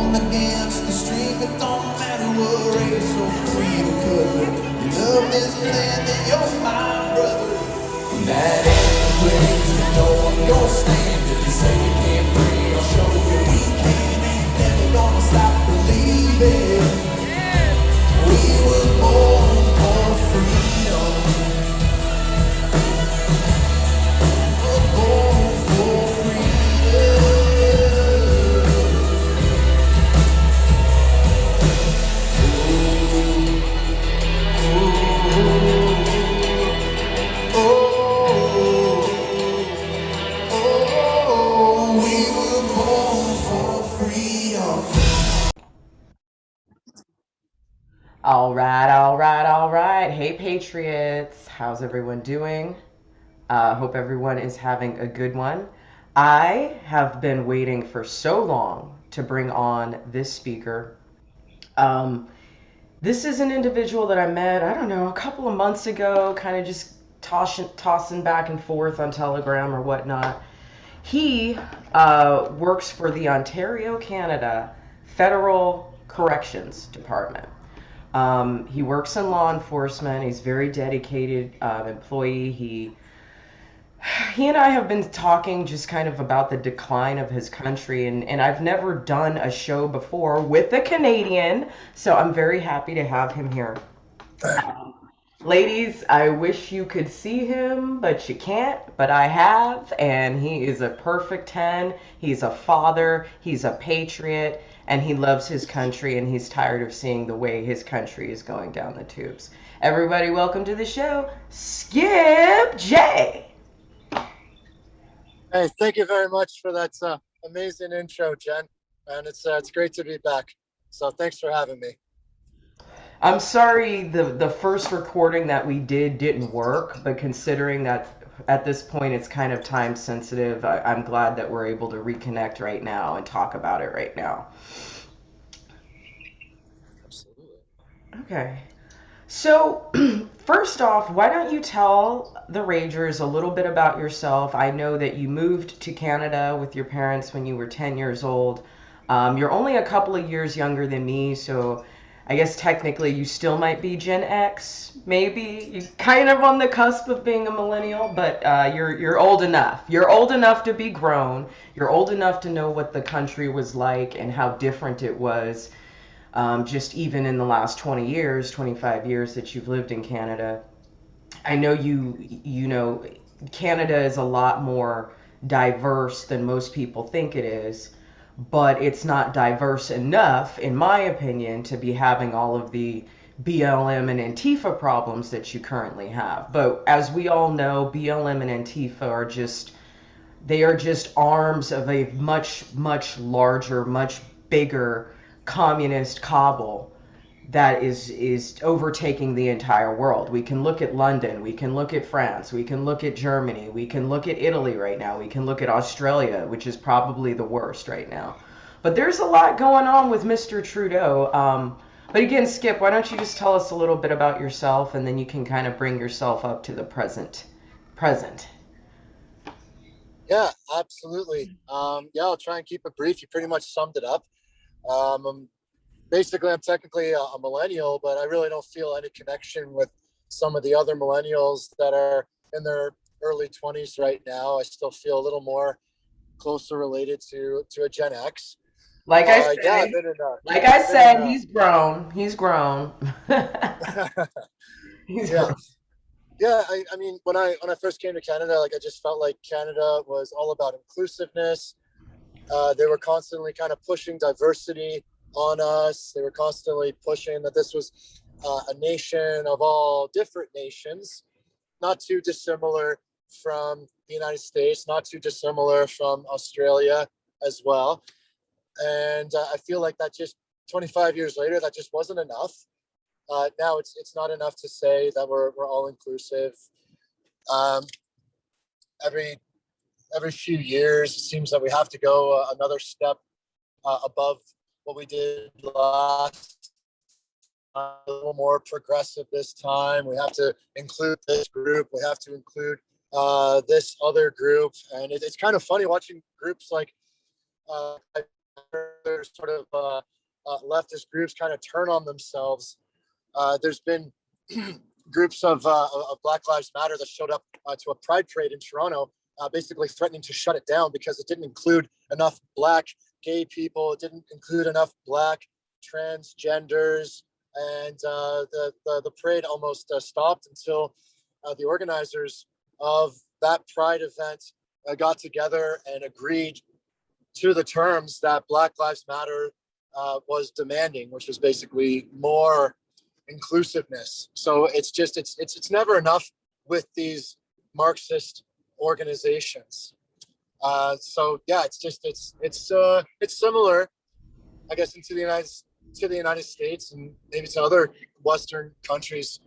Born against the stream, it don't matter what race or creed or color. You love this land and you're my brother. That anyways, you know I'm gonna stand. If you say you can't breathe, I'll show you we can. Ain't never gonna stop believing. We were born for freedom. We're born for freedom. All right, all right, all right. Hey, Patriots. How's everyone doing? Hope everyone is having a good one. I have been waiting for so long to bring on this speaker. This is an individual that I met, I don't know, a couple of months ago, kind of just tossing back and forth on Telegram or whatnot. He works for the Ontario, Canada Federal Corrections Department. He works in law enforcement. He's a very dedicated employee. He and I have been talking just kind of about the decline of his country, and I've never done a show before with a Canadian, so I'm very happy to have him here. Ladies, I wish you could see him, but you can't, but I have, and he is a perfect 10. He's a father, he's a patriot, and he loves his country, and he's tired of seeing the way his country is going down the tubes. Everybody, welcome to the show, Skip J. Hey, thank you very much for that amazing intro, Jen. And it's great to be back. So thanks for having me. I'm sorry the first recording that we did didn't work, but considering that at this point it's kind of time sensitive, I'm glad that we're able to reconnect right now and talk about it right now. Absolutely. Okay. So, first off, why don't you tell the Ragers a little bit about yourself? I know that you moved to Canada with your parents when you were 10 years old. You're only a couple of years younger than me, so I guess technically you still might be Gen X, maybe. You're kind of on the cusp of being a millennial, but you're old enough. You're old enough to be grown. You're old enough to know what the country was like and how different it was. Just even in the last 20 years, 25 years that you've lived in Canada. I know you know, Canada is a lot more diverse than most people think it is, but it's not diverse enough, in my opinion, to be having all of the BLM and Antifa problems that you currently have. But as we all know, BLM and Antifa are just, they are just arms of a much, much larger, much bigger communist cabal that is overtaking the entire world. We can look at London, we can look at France, we can look at Germany, we can look at Italy right now, we can look at Australia, which is probably the worst right now. But there's a lot going on with Mr. Trudeau. But again, Skip, why don't you just tell us a little bit about yourself, and then you can kind of bring yourself up to the present. Yeah, absolutely. Yeah, I'll try and keep it brief. You pretty much summed it up. Basically, I'm technically a millennial, but I really don't feel any connection with some of the other millennials that are in their early 20s right now. I still feel a little more closer related to a Gen X. Like I said, he's grown. He's grown. He's yeah. grown. Yeah, I mean, when I first came to Canada, like I just felt like Canada was all about inclusiveness. They were constantly kind of pushing diversity on us. They were constantly pushing that this was a nation of all different nations, not too dissimilar from the United States, not too dissimilar from Australia as well. And I feel like that just 25 years later, that just wasn't enough. Now it's not enough to say that we're all inclusive. Every few years, it seems that we have to go another step above what we did last time, a little more progressive this time. We have to include this group. We have to include this other group. And it's kind of funny watching groups like there's sort of leftist groups kind of turn on themselves. There's been groups of Black Lives Matter that showed up to a pride parade in Toronto, basically threatening to shut it down because it didn't include enough Black gay people. It didn't include enough Black transgenders, and the parade almost stopped until the organizers of that pride event got together and agreed to the terms that Black Lives Matter was demanding, which was basically more inclusiveness. So it's never enough with these Marxist organizations. So yeah, it's similar, I guess, into the United States and maybe to other Western countries.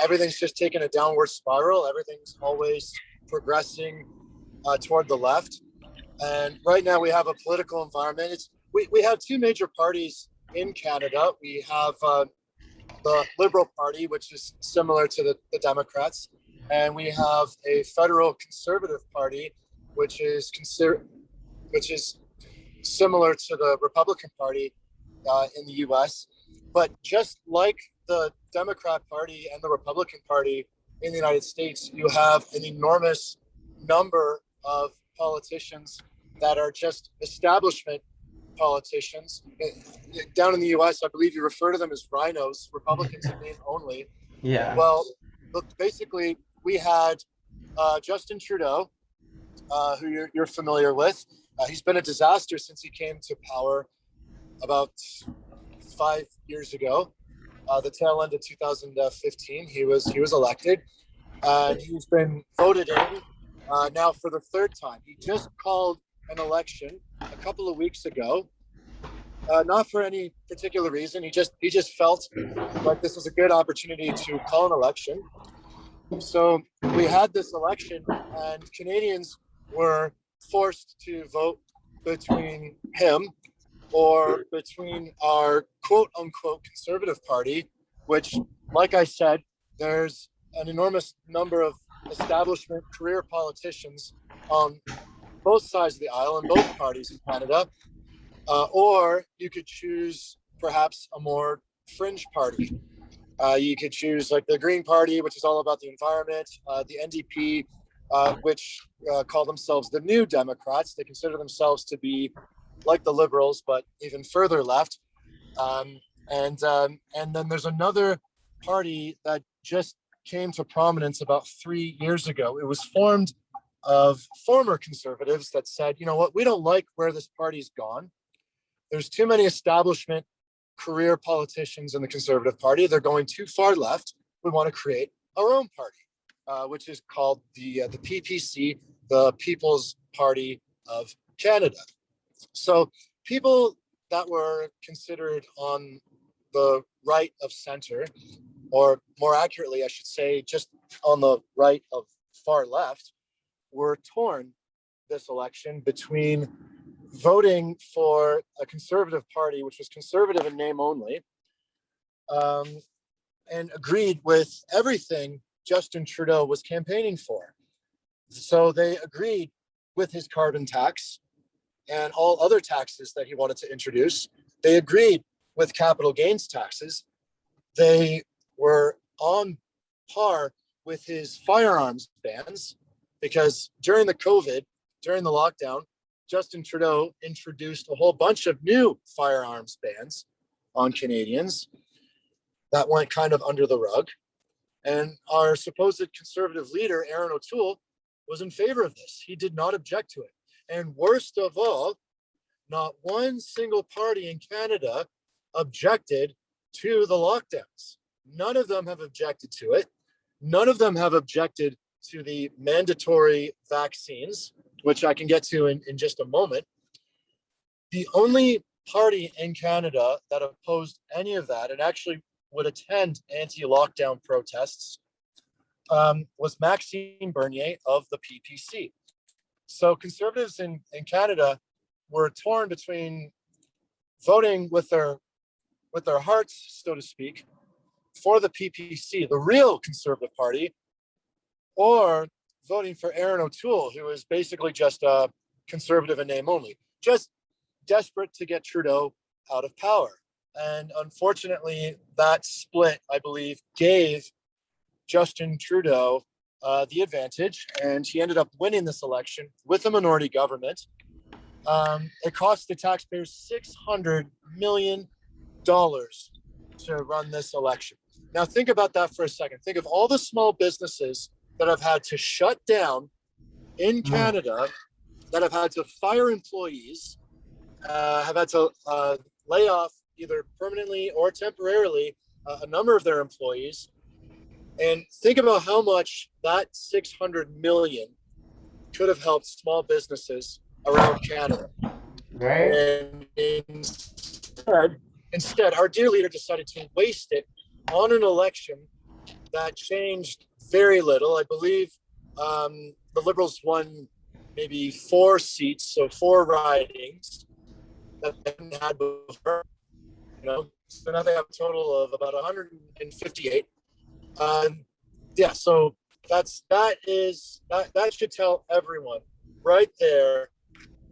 Everything's just taken a downward spiral. Everything's always progressing toward the left. And right now we have a political environment. We have two major parties in Canada. We have the Liberal Party, which is similar to the Democrats, and we have a federal Conservative Party, which is similar to the Republican Party in the U.S. But just like the Democrat Party and the Republican Party in the United States, you have an enormous number of politicians that are just establishment politicians. Down in the US, I believe you refer to them as rhinos, Republicans in name only. Yeah. Well, look, basically, we had Justin Trudeau, who you're familiar with. He's been a disaster since he came to power about 5 years ago. The tail end of 2015, he was elected, and he's been voted in now for the third time. He just called an election a couple of weeks ago, not for any particular reason. He just felt like this was a good opportunity to call an election. So we had this election, and Canadians were forced to vote between him or between our quote unquote Conservative Party, which, like I said, there's an enormous number of establishment career politicians on both sides of the aisle in both parties in Canada, or you could choose perhaps a more fringe party. You could choose like the Green Party, which is all about the environment, the NDP, which call themselves the New Democrats. They consider themselves to be like the Liberals, but even further left. And then there's another party that just came to prominence about 3 years ago. It was formed of former Conservatives that said, you know what, we don't like where this party's gone. There's too many establishment career politicians in the Conservative Party. They're going too far left. We want to create our own party, which is called the PPC, the People's Party of Canada. So people that were considered on the right of center, or more accurately, I should say, just on the right of far left, were torn this election between voting for a Conservative Party, which was conservative in name only, and agreed with everything Justin Trudeau was campaigning for. So they agreed with his carbon tax and all other taxes that he wanted to introduce. They agreed with capital gains taxes. They were on par with his firearms bans, because during the lockdown, Justin Trudeau introduced a whole bunch of new firearms bans on Canadians that went kind of under the rug. And our supposed conservative leader, Erin O'Toole, was in favor of this. He did not object to it. And worst of all, not one single party in Canada objected to the lockdowns. None of them have objected to it. None of them have objected to the mandatory vaccines, which I can get to in just a moment. The only party in Canada that opposed any of that and actually would attend anti-lockdown protests was Maxime Bernier of the PPC. So Conservatives in Canada were torn between voting with their hearts, so to speak, for the PPC, the real Conservative Party, or voting for Erin O'Toole, who is basically just a conservative in name only. Just desperate to get Trudeau out of power. And unfortunately, that split, I believe, gave Justin Trudeau the advantage, and he ended up winning this election with a minority government. It cost the taxpayers $600 million to run this election. Now, think about that for a second. Think of all the small businesses that have had to shut down in Canada, that have had to fire employees, have had to lay off either permanently or temporarily a number of their employees. And think about how much that 600 million could have helped small businesses around Canada. Right. And instead, our dear leader decided to waste it on an election that changed very little. I believe the Liberals won maybe 4 seats, so 4 ridings that they hadn't had before. So now they have a total of about 158. Yeah, so that should tell everyone right there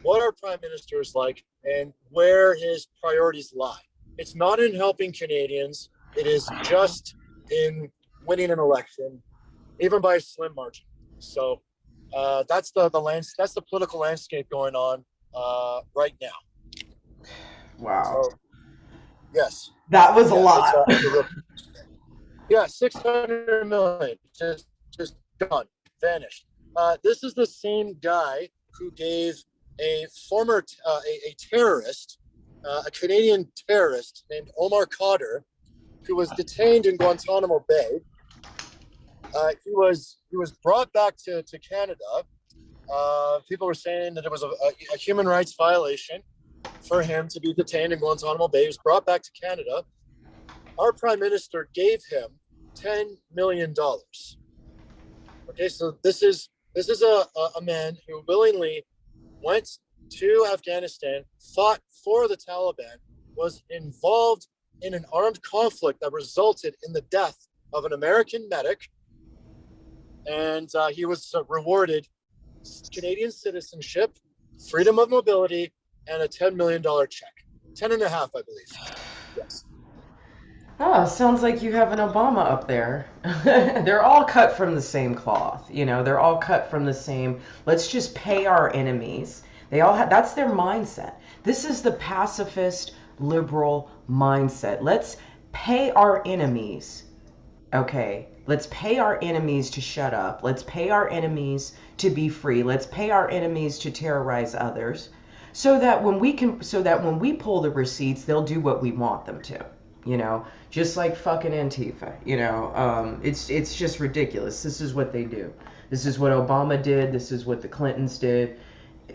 what our prime minister is like and where his priorities lie. It's not in helping Canadians. It is just in winning an election, even by a slim margin. So that's the political landscape going on right now. Wow. So, yes, That was a lot. It's a real, 600 million just gone, vanished. This is the same guy who gave a former a terrorist, a Canadian terrorist named Omar Kadir, who was detained in Guantanamo Bay. He was brought back to Canada. People were saying that it was a human rights violation for him to be detained in Guantanamo Bay. He was brought back to Canada. Our prime minister gave him $10 million. Okay, so this is a man who willingly went to Afghanistan, fought for the Taliban, was involved in an armed conflict that resulted in the death of an American medic, and he was rewarded Canadian citizenship, freedom of mobility, and a $10 million check. 10 and a half, I believe. Yes. Oh, sounds like you have an Obama up there. They're all cut from the same cloth, they're all cut from the same, let's just pay our enemies. They all have, that's their mindset. This is the pacifist liberal mindset. Let's pay our enemies. Okay, let's pay our enemies to shut up. Let's pay our enemies to be free. Let's pay our enemies to terrorize others, so that when we pull the receipts, they'll do what we want them to. Just like fucking Antifa. It's just ridiculous. This is what they do. This is what Obama did. This is what the Clintons did.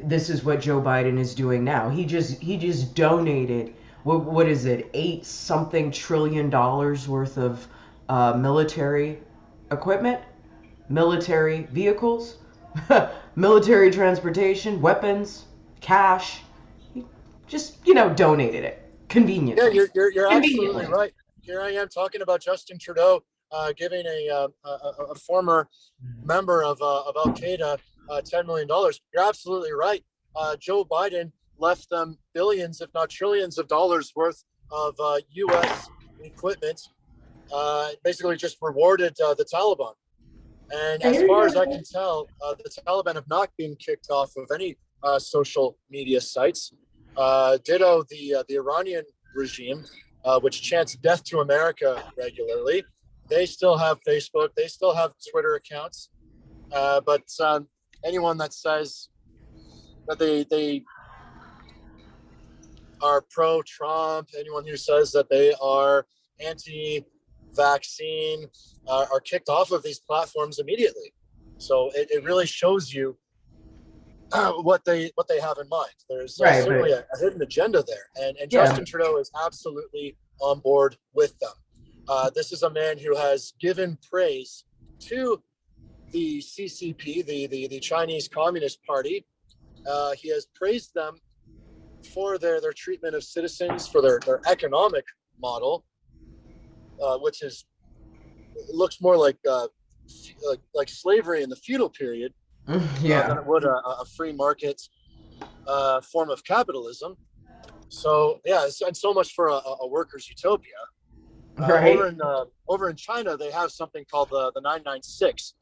This is what Joe Biden is doing now. He just donated, what is it, $8 trillion worth of military equipment, military vehicles, military transportation, weapons, cash. He just, donated it conveniently. Yeah, you're absolutely right. Here I am talking about Justin Trudeau giving a former member of Al-Qaeda $10 million. You're absolutely right. Joe Biden left them billions, if not trillions of dollars worth of U.S. equipment, basically just rewarded the Taliban. And as far as I can tell, the Taliban have not been kicked off of any social media sites. Ditto the Iranian regime, which chants death to America regularly. They still have Facebook. They still have Twitter accounts. But anyone that says that they are pro-Trump, anyone who says that they are anti-vaccine, are kicked off of these platforms immediately. So it really shows you what they have in mind. There's certainly a hidden agenda there, and Justin Trudeau is absolutely on board with them. This is a man who has given praise to the CCP, the Chinese Communist Party. He has praised them for their treatment of citizens, for their economic model, which looks more like slavery in the feudal period than it would a free market form of capitalism. So yeah, and so much for a worker's utopia. Right. Over in China, they have something called the 996.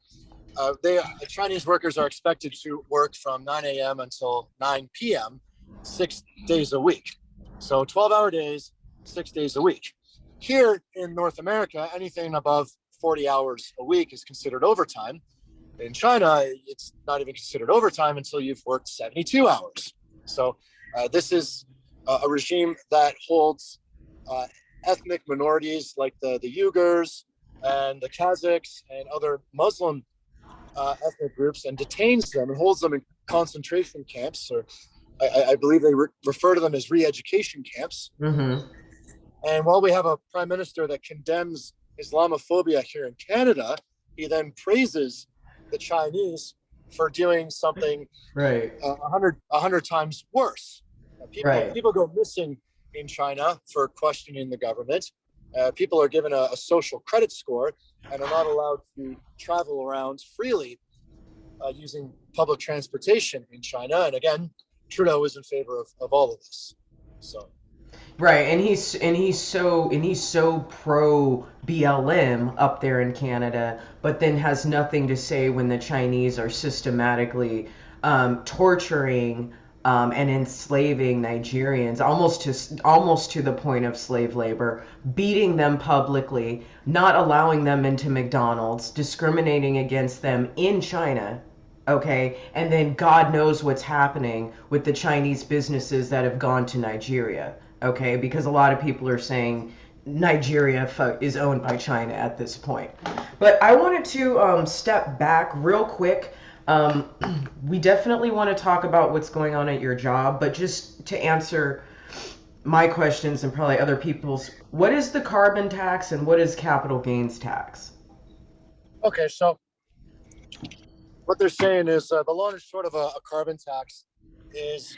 Chinese workers are expected to work from 9 a.m. until 9 p.m. 6 days a week. So 12-hour days, 6 days a week. Here in North America, anything above 40 hours a week is considered overtime. In China, it's not even considered overtime until you've worked 72 hours. So this is a regime that holds uh, ethnic minorities like the Uyghurs and the Kazakhs and other Muslim ethnic groups and detains them and holds them in concentration camps, or I believe they refer to them as re-education camps. Mm-hmm. And while we have a prime minister that condemns Islamophobia here in Canada, he then praises the Chinese for doing something Right. 100 times worse. Right. People go missing in China for questioning the government. People are given a social credit score and are not allowed to travel around freely using public transportation in China. And again, Trudeau is in favor of all of this. So Right, and he's so pro BLM up there in Canada, but then has nothing to say when the Chinese are systematically torturing and enslaving Nigerians, almost to the point of slave labor, beating them publicly, not allowing them into McDonald's, discriminating against them in China. Okay, and then God knows what's happening with the Chinese businesses that have gone to Nigeria. Okay, because a lot of people are saying Nigeria is owned by China at this point. But I wanted to step back real quick. Um, we definitely want to talk about what's going on at your job, but just to answer my questions and probably other people's, what is the carbon tax and what is capital gains tax? okay, so what they're saying is the long and short of a carbon tax is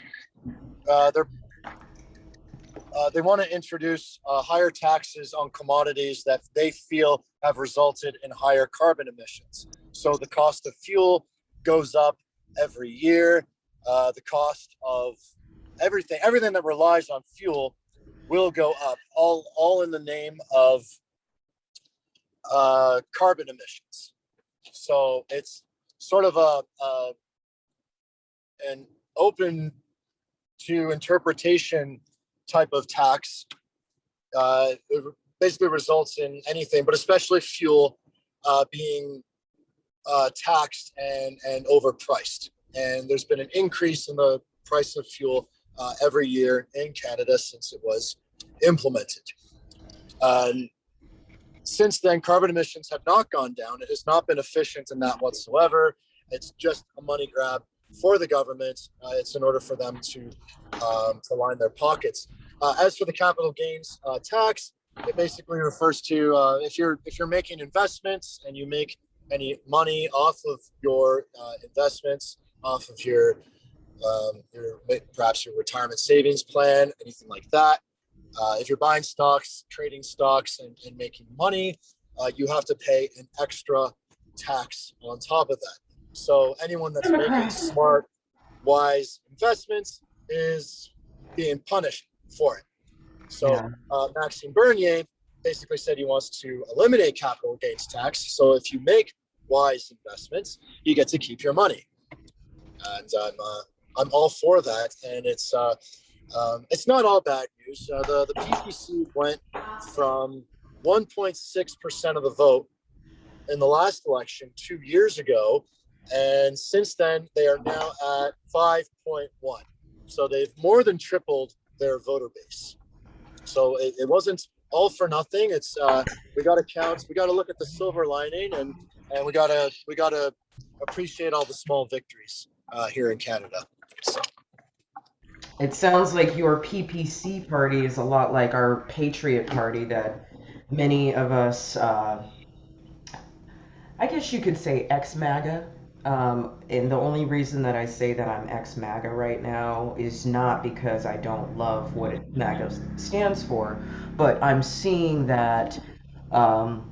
they want to introduce higher taxes on commodities that they feel have resulted in higher carbon emissions. So the cost of fuel goes up every year. The cost of everything that relies on fuel will go up, all in the name of carbon emissions. So it's sort of an open to interpretation type of tax. It basically results in anything, but especially fuel, being taxed and overpriced. And there's been an increase in the price of fuel every year in Canada since it was implemented. Since then, carbon emissions have not gone down. It has not been efficient in that whatsoever. It's just a money grab for the government. It's in order for them to line their pockets. As for the capital gains tax, it basically refers to if you're making investments and you make any money off of your investments, off of your perhaps your retirement savings plan, anything like that. If you're buying stocks, trading stocks, and making money, you have to pay an extra tax on top of that. So anyone that's making smart, wise investments is being punished for it. So Yeah. Maxime Bernier basically said he wants to eliminate capital gains tax. So if you make wise investments, you get to keep your money, and I'm all for that. And it's not all bad news. The PPC went from 1.6% of the vote in the last election 2 years ago, and since then they are now at 5.1. So they've more than tripled their voter base. So it wasn't all for nothing. It's we got to count. We got to look at the silver lining, and we got to appreciate all the small victories here in Canada. So. It sounds like your PPC party is a lot like our Patriot Party that many of us, I guess you could say ex-MAGA. And the only reason that I say that I'm ex-MAGA right now is not because I don't love what MAGA stands for, but I'm seeing that um,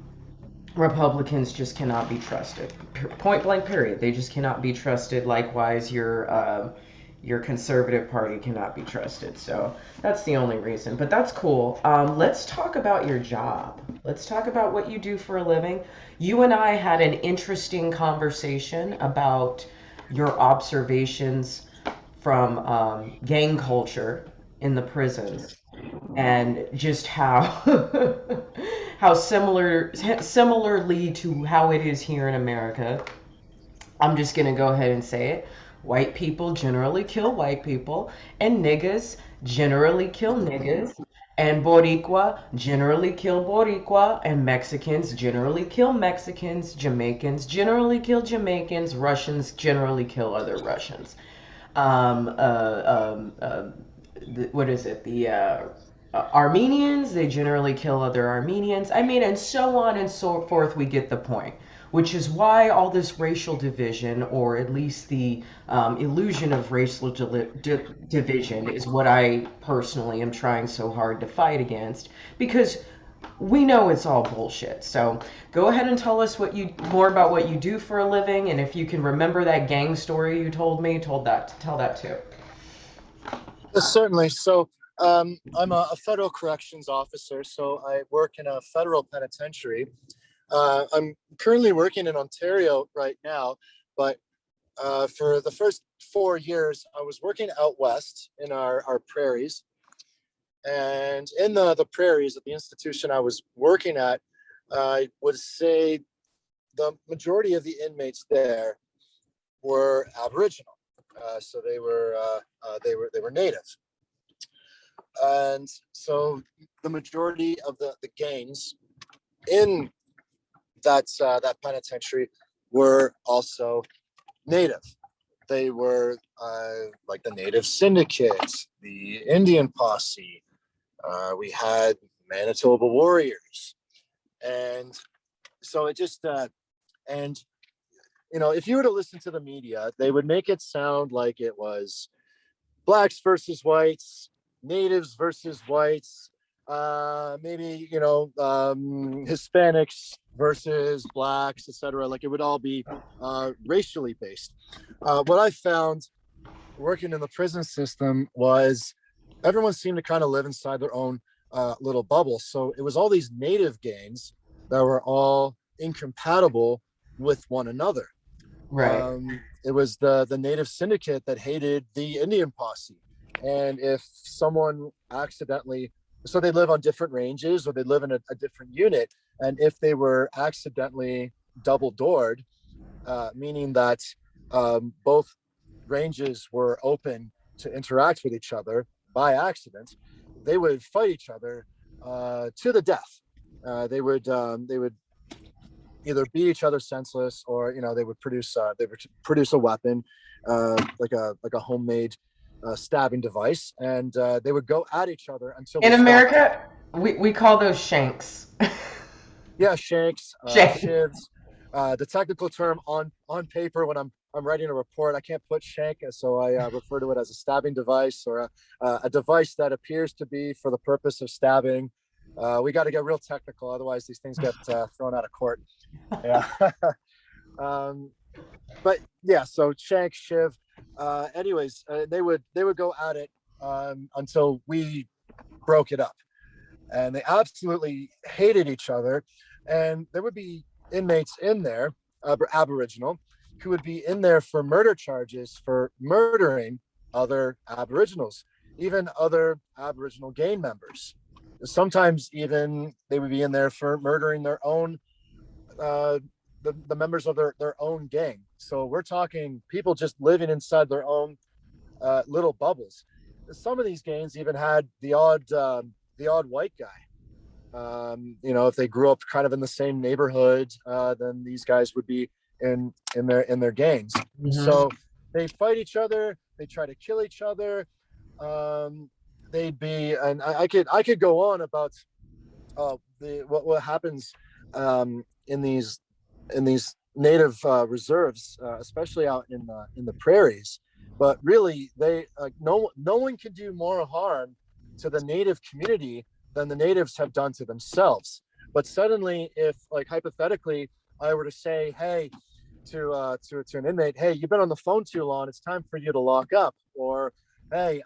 Republicans just cannot be trusted. Point blank, period. They just cannot be trusted. Likewise, your your conservative party cannot be trusted. So that's the only reason. But that's cool. Let's talk about your job. Let's talk about what you do for a living. You and I had an interesting conversation about your observations from gang culture in the prisons and just how how similarly to how it is here in America. I'm just gonna go ahead and say it. White people generally kill white people, and niggas generally kill niggas, and Boricua generally kill Boricua, and Mexicans generally kill Mexicans, Jamaicans generally kill Jamaicans, Russians generally kill other Russians. Um, uh, um, uh, what is it? The Armenians, they generally kill other Armenians. I mean, and so on and so forth. We get the point, which is why all this racial division, or at least the illusion of racial division, is what I personally am trying so hard to fight against, because we know it's all bullshit. So go ahead and tell us more about what you do for a living, and if you can remember that gang story you told me, tell that too. Certainly. So I'm a federal corrections officer, so I work in a federal penitentiary. I'm currently working in Ontario right now, but for the first 4 years, I was working out west in our prairies. And in the prairies at the institution I was working at, I would say the majority of the inmates there were Aboriginal. So they were native. And so the majority of the gangs in that penitentiary were also native. They were like the Native Syndicate, the Indian Posse. We had Manitoba Warriors, and so it just and if you were to listen to the media, they would make it sound like it was blacks versus whites, natives versus whites, maybe Hispanics versus blacks, etc. Like it would all be racially based. What I found working in the prison system was everyone seemed to kind of live inside their own little bubble. So it was all these native gangs that were all incompatible with one another. Right. It was the Native Syndicate that hated the Indian Posse. And if someone accidentally, so they live on different ranges or they live in a different unit, and if they were accidentally double doored, meaning that both ranges were open to interact with each other by accident, they would fight each other to the death. They would either beat each other senseless, or they would produce a weapon, like a homemade stabbing device, and they would go at each other until In they stopped. America, we call those shanks. Yeah, shanks, Shanks. shivs. The technical term on paper when I'm writing a report, I can't put shank, so I refer to it as a stabbing device, or a device that appears to be for the purpose of stabbing. We got to get real technical, otherwise these things get thrown out of court. Yeah. But yeah, so shank, shiv. Anyways, they would go at it until we broke it up, and they absolutely hated each other. And there would be inmates in there, Aboriginal, who would be in there for murder charges for murdering other Aboriginals, even other Aboriginal gang members. Sometimes even they would be in there for murdering their own the members of their own gang. So we're talking people just living inside their own little bubbles. Some of these gangs even had the odd white guy. If they grew up kind of in the same neighborhood, then these guys would be in their gangs. Mhm. So they fight each other. They try to kill each other. They'd be, and I could go on about what happens in these native reserves, especially out in the prairies. But really, no one can do more harm to the native community than the natives have done to themselves. But suddenly, if, like, hypothetically, I were to say, hey, to an inmate, hey, you've been on the phone too long, it's time for you to lock up. Or, hey,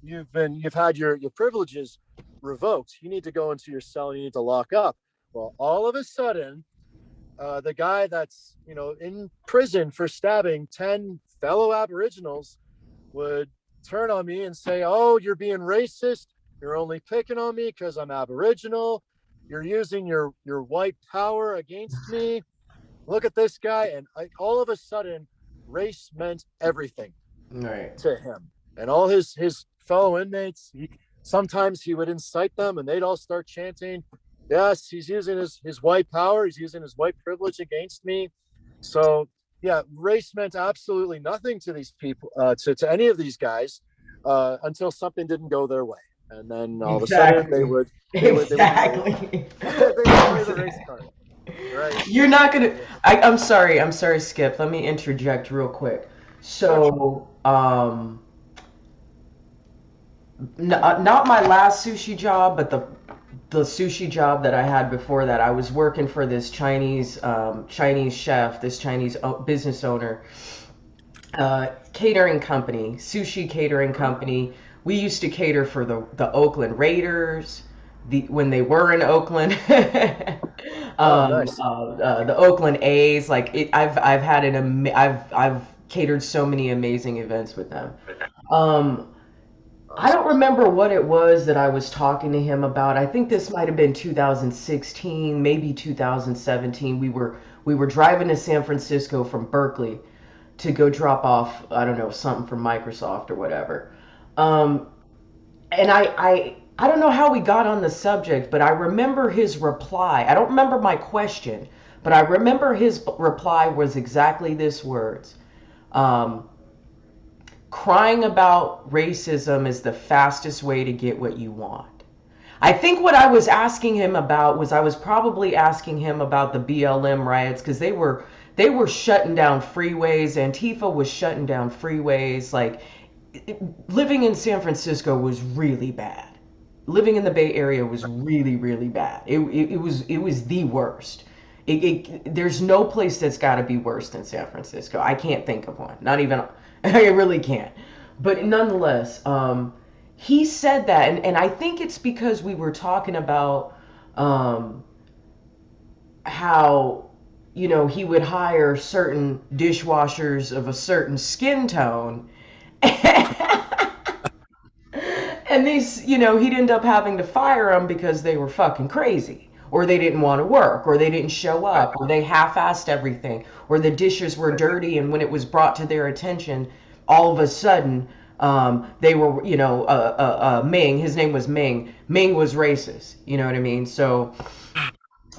you've had your privileges revoked, you need to go into your cell, you need to lock up. Well, all of a sudden, the guy that's in prison for stabbing 10 fellow Aboriginals would turn on me and say, oh, you're being racist, you're only picking on me because I'm Aboriginal, you're using your white power against me, look at this guy. And all of a sudden, race meant everything to him. And all his fellow inmates, sometimes he would incite them and they'd all start chanting, yes, he's using his white power, he's using his white privilege against me. So yeah, race meant absolutely nothing to these people, to any of these guys, until something didn't go their way. And then all of a sudden they would play the race card. Right. You're not gonna. I'm sorry. I'm sorry, Skip. Let me interject real quick. So, not my last sushi job, but the sushi job that I had before that. I was working for this Chinese chef, this Chinese business owner, catering company, sushi catering company. We used to cater for the Oakland Raiders, when they were in Oakland. Nice. The Oakland A's. Like I've catered so many amazing events with them. I don't remember what it was that I was talking to him about. I think this might have been 2016, maybe 2017. We were driving to San Francisco from Berkeley to go drop off, I don't know, something from Microsoft or whatever. And I don't know how we got on the subject, but I remember his reply. I don't remember my question, but I remember his reply was exactly this words. Crying about racism is the fastest way to get what you want. I think what I was asking him about was, I was probably asking him about the BLM riots, because they were shutting down freeways. Antifa was shutting down freeways. Like, living in San Francisco was really bad. Living in the Bay Area was really, really bad. It was the worst. There's no place that's got to be worse than San Francisco. I can't think of one. Not even, I really can't. But nonetheless, he said that, and I think it's because we were talking about how, he would hire certain dishwashers of a certain skin tone. And these, he'd end up having to fire them because they were fucking crazy, or they didn't want to work, or they didn't show up, or they half-assed everything, or the dishes were dirty, and when it was brought to their attention, all of a sudden, they were, Ming, his name was Ming was racist, you know what I mean? So,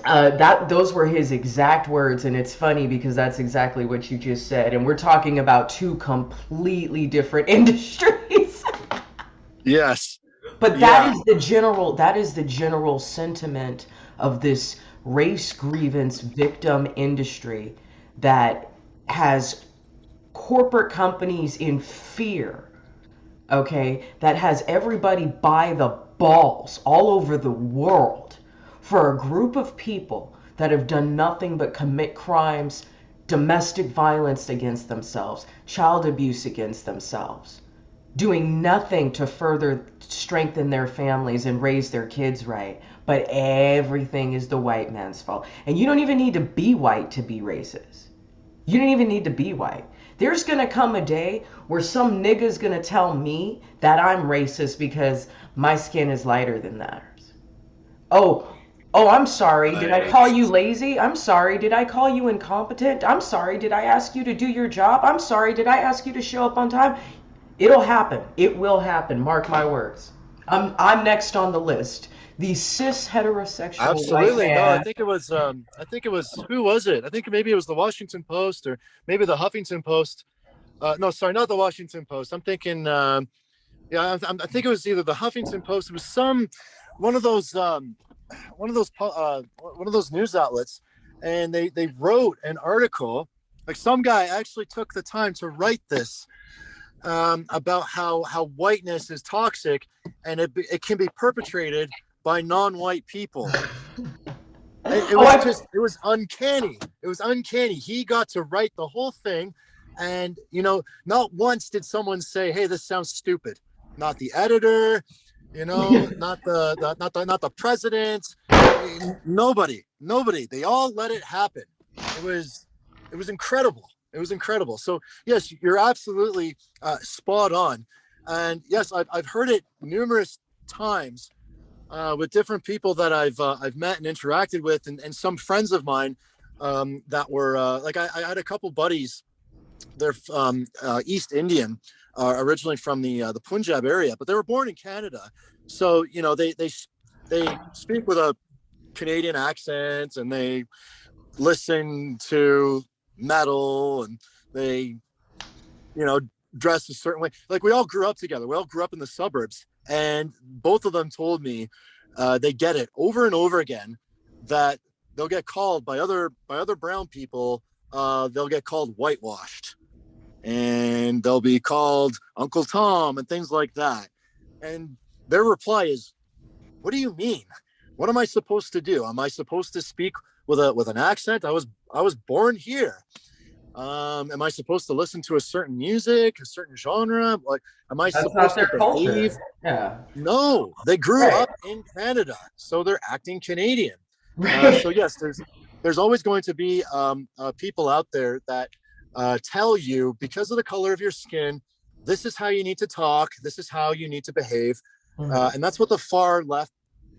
those were his exact words, and it's funny because that's exactly what you just said, and we're talking about two completely different industries. Yes. But that is the general sentiment of this race grievance victim industry that has corporate companies in fear, okay? That has everybody by the balls all over the world for a group of people that have done nothing but commit crimes, domestic violence against themselves, child abuse against themselves, doing nothing to further strengthen their families and raise their kids right. But everything is the white man's fault. And you don't even need to be white to be racist. You don't even need to be white. There's going to come a day where some nigga's going to tell me that I'm racist because my skin is lighter than theirs. Oh, I'm sorry. Did I call you lazy? I'm sorry. Did I call you incompetent? I'm sorry. Did I ask you to do your job? I'm sorry. Did I ask you to show up on time? It'll happen. It will happen. Mark my words. I'm next on the list. The cis heterosexual. Absolutely. No, I think it was who was it? I think maybe it was the Washington Post, or maybe the Huffington Post. No, sorry, not the Washington Post. I'm thinking I think it was either the Huffington Post. It was one of those news outlets, and they wrote an article. Like, some guy actually took the time to write this about how whiteness is toxic, and it can be perpetrated by non-white people. It was just, it was uncanny. It was uncanny. He got to write the whole thing. And, you know, not once did someone say, hey, this sounds stupid. Not the editor, you know, not the president. Nobody. They all let it happen. It was incredible. It was incredible. So yes, you're absolutely spot on. And yes, I've heard it numerous times with different people that I've met and interacted with, and some friends of mine that were like I had a couple buddies. They're East Indian, originally from the Punjab area, but they were born in Canada. So you know they speak with a Canadian accent, and they listen to metal, and they dress a certain way. Like we all grew up together. We all grew up in the suburbs, and both of them told me they get it over and over again that they'll get called by other brown people. They'll get called whitewashed, and they'll be called Uncle Tom and things like that. And their reply is, "What do you mean? What am I supposed to do? Am I supposed to speak with an accent? I was born here. Am I supposed to listen to a certain music, a certain genre? Like, am I That's supposed not to their culture. behave?" Yeah. No, they grew Right. up in Canada, so they're acting Canadian. Right. So yes, there's always going to be people out there that tell you, because of the color of your skin, this is how you need to talk, this is how you need to behave, and that's what the far left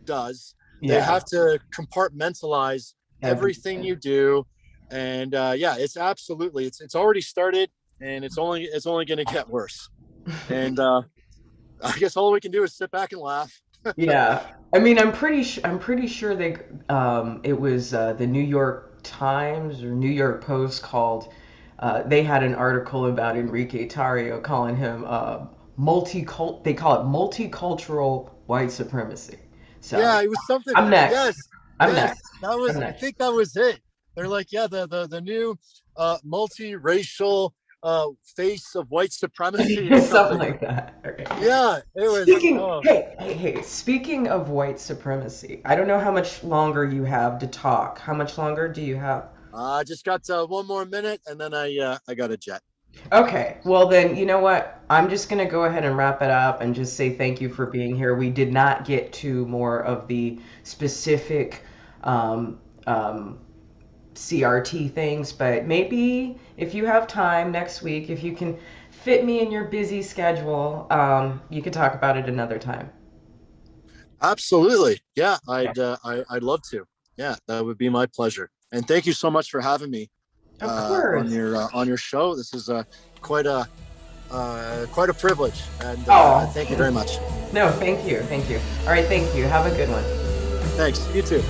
does. They Yeah. have to compartmentalize everything you do, and yeah, it's absolutely it's already started, and it's only going to get worse. And I guess all we can do is sit back and laugh. Yeah. I mean, I'm pretty sure they it was the New York Times or New York Post called they had an article about Enrique Tarrio calling him they call it multicultural white supremacy. So Yeah, it was something. I'm next. Yes, I'm yes, next. that was. I'm I next. think that was it. They're like, yeah, the new multiracial face of white supremacy or Something something. like that. Okay. Yeah, it was. Speaking, Oh, hey, speaking of white supremacy, I don't know how much longer you have to talk. How much longer do you have? I just got one more minute, and then I got a jet. Okay, well then, you know what? I'm just gonna go ahead and wrap it up and just say thank you for being here. We did not get to more of the specific um, um, CRT things, but maybe if you have time next week, if you can fit me in your busy schedule, you could talk about it another time. Absolutely, yeah. Yeah. I'd love to. Yeah, that would be my pleasure. And thank you so much for having me Of course. on your show. This is quite a quite a privilege, and Oh, thank you very much. no, thank you. Thank you. All right, thank you. Have a good one. Thanks. You too.